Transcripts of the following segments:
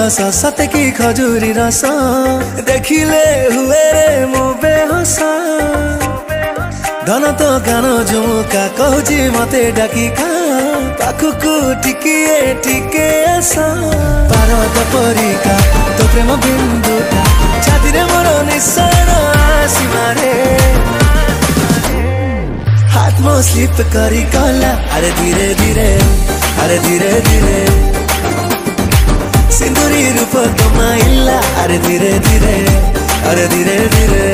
हस सते की खजूरी रस देखिले हुए रे मु बेहोस धन तो गान झुमुका कहूची मते डाकी खा पाखुकु टिकिए टिके आस पारद परिका तो प्रेम बिंदुटा छाती रे मोर निशान आसी मारे हाथ मो स्लिप करी गला अरे धीरे धीरे अरे धीरे धीरे सिंदूरी रूप कमाइला अरे धीरे धीरे अरे धीरे धीरे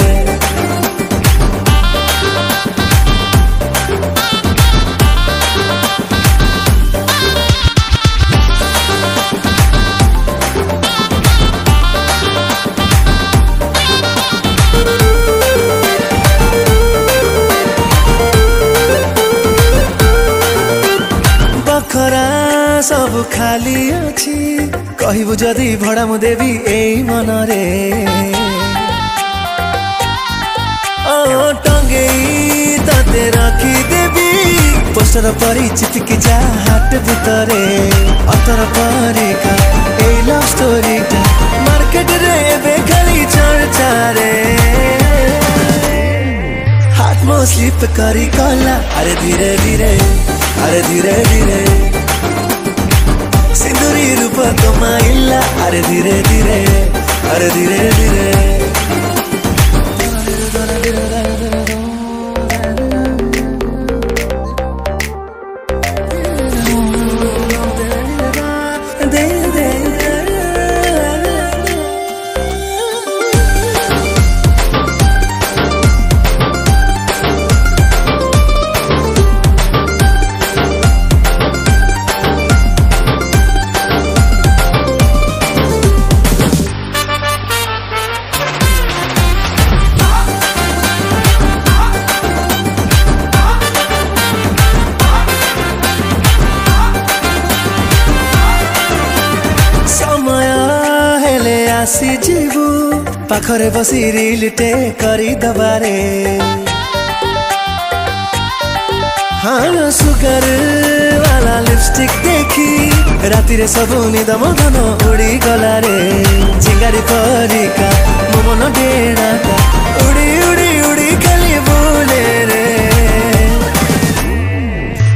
सब खाली अच्छी कहबू जदि भड़ा मु देवी ए मन रे टंगे तते रखी देवी पोस्टर परी चिपकी जा हाट भितरे अतर परिका ए लव स्टोरी टा मार्केट रे बेखाली चर्चा रे हाथ मो स्लिप करी गला अरे धीरे धीरे अरे धीरे धीरे सिंदूरी रूप कमाइला अरे धीरे धीरे अरे धीरे धीरे आसी जीवु पाखरे बसी रिलटे करी दबारे हाँ सुगर वाला लिपस्टिक देखी राति रे सबु निद मदन उड़ी गला रे चिंगारी परिका मो मन डेणाटा उड़ी उड़ी उड़ी खाली बोले रे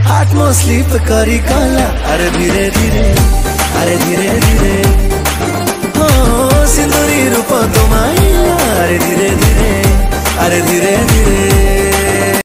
हाथ मो स्लिप करी गला अरे धीरे धीरे